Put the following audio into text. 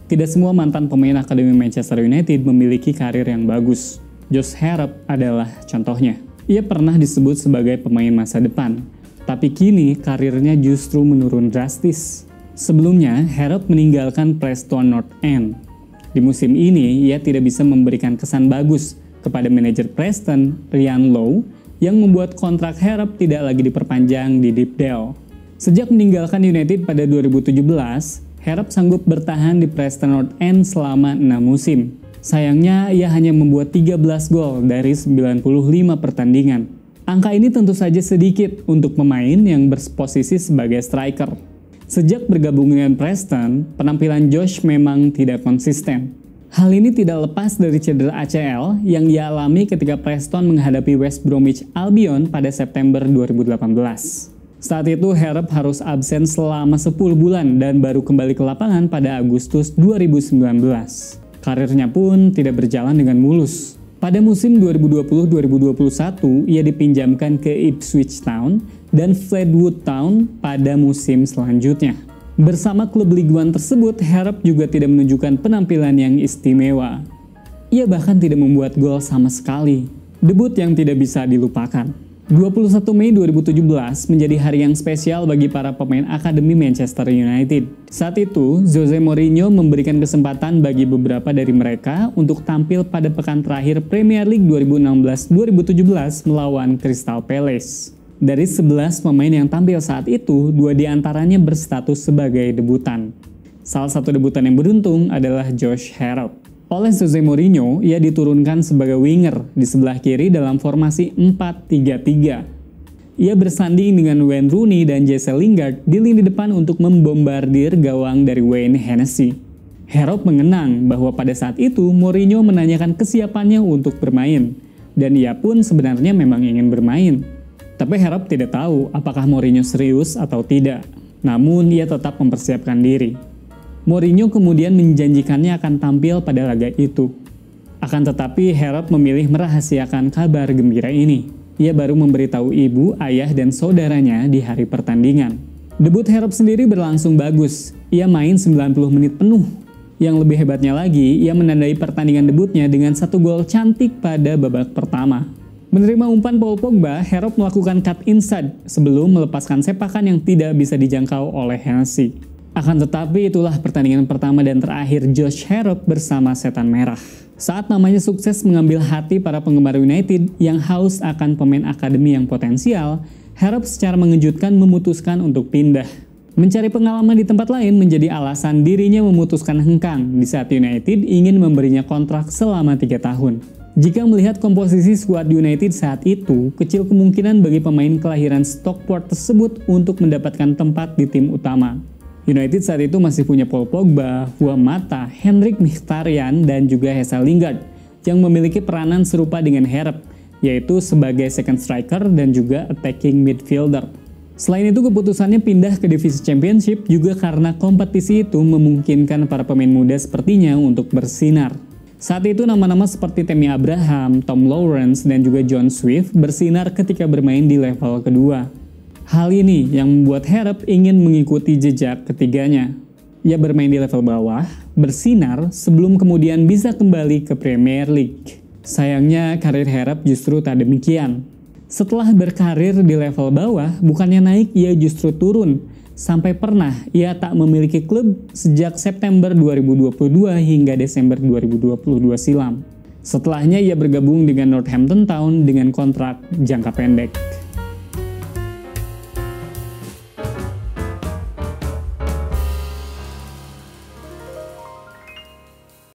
Tidak semua mantan pemain Akademi Manchester United memiliki karir yang bagus. Josh Harrop adalah contohnya. Ia pernah disebut sebagai pemain masa depan, tapi kini karirnya justru menurun drastis. Sebelumnya, Harrop meninggalkan Preston North End. Di musim ini, ia tidak bisa memberikan kesan bagus kepada manajer Preston, Ryan Lowe, yang membuat kontrak Harrop tidak lagi diperpanjang di Deepdale. Sejak meninggalkan United pada 2017, Harrop sanggup bertahan di Preston North End selama 6 musim. Sayangnya, ia hanya membuat 13 gol dari 95 pertandingan. Angka ini tentu saja sedikit untuk pemain yang berposisi sebagai striker. Sejak bergabung dengan Preston, penampilan Josh memang tidak konsisten. Hal ini tidak lepas dari cedera ACL yang ia alami ketika Preston menghadapi West Bromwich Albion pada September 2018. Saat itu Harrop harus absen selama 10 bulan dan baru kembali ke lapangan pada Agustus 2019. Karirnya pun tidak berjalan dengan mulus. Pada musim 2020-2021, ia dipinjamkan ke Ipswich Town dan Fleetwood Town pada musim selanjutnya. Bersama klub Ligue 1 tersebut, Harrop juga tidak menunjukkan penampilan yang istimewa. Ia bahkan tidak membuat gol sama sekali. Debut yang tidak bisa dilupakan. 21 Mei 2017 menjadi hari yang spesial bagi para pemain Akademi Manchester United. Saat itu, Jose Mourinho memberikan kesempatan bagi beberapa dari mereka untuk tampil pada pekan terakhir Premier League 2016-2017 melawan Crystal Palace. Dari 11 pemain yang tampil saat itu, 2 diantaranya berstatus sebagai debutan. Salah satu debutan yang beruntung adalah Josh Harrop. Oleh Jose Mourinho, ia diturunkan sebagai winger di sebelah kiri dalam formasi 4-3-3. Ia bersanding dengan Wayne Rooney dan Jesse Lingard di lini depan untuk membombardir gawang dari Wayne Hennessy. Harrop mengenang bahwa pada saat itu Mourinho menanyakan kesiapannya untuk bermain, dan ia pun sebenarnya memang ingin bermain. Tapi Harrop tidak tahu apakah Mourinho serius atau tidak, namun ia tetap mempersiapkan diri. Mourinho kemudian menjanjikannya akan tampil pada laga itu. Akan tetapi Harrop memilih merahasiakan kabar gembira ini. Ia baru memberitahu ibu, ayah, dan saudaranya di hari pertandingan. Debut Harrop sendiri berlangsung bagus. Ia main 90 menit penuh. Yang lebih hebatnya lagi, ia menandai pertandingan debutnya dengan 1 gol cantik pada babak pertama. Menerima umpan Paul Pogba, Harrop melakukan cut inside sebelum melepaskan sepakan yang tidak bisa dijangkau oleh Hennessy. Akan tetapi itulah pertandingan pertama dan terakhir Josh Harrop bersama Setan Merah. Saat namanya sukses mengambil hati para penggemar United yang haus akan pemain akademi yang potensial, Harrop secara mengejutkan memutuskan untuk pindah. Mencari pengalaman di tempat lain menjadi alasan dirinya memutuskan hengkang di saat United ingin memberinya kontrak selama 3 tahun. Jika melihat komposisi skuad United saat itu, kecil kemungkinan bagi pemain kelahiran Stockport tersebut untuk mendapatkan tempat di tim utama. United saat itu masih punya Paul Pogba, Juan Mata, Henrik Mkhitaryan, dan juga Jesse Lingard yang memiliki peranan serupa dengan Harrop, yaitu sebagai second striker dan juga attacking midfielder. Selain itu, keputusannya pindah ke divisi Championship juga karena kompetisi itu memungkinkan para pemain muda sepertinya untuk bersinar. Saat itu nama-nama seperti Tammy Abraham, Tom Lawrence, dan juga John Swift bersinar ketika bermain di level kedua. Hal ini yang membuat Harrop ingin mengikuti jejak ketiganya. Ia bermain di level bawah, bersinar sebelum kemudian bisa kembali ke Premier League. Sayangnya karir Harrop justru tak demikian. Setelah berkarir di level bawah, bukannya naik, ia justru turun. Sampai pernah ia tak memiliki klub sejak September 2022 hingga Desember 2022 silam. Setelahnya ia bergabung dengan Northampton Town dengan kontrak jangka pendek.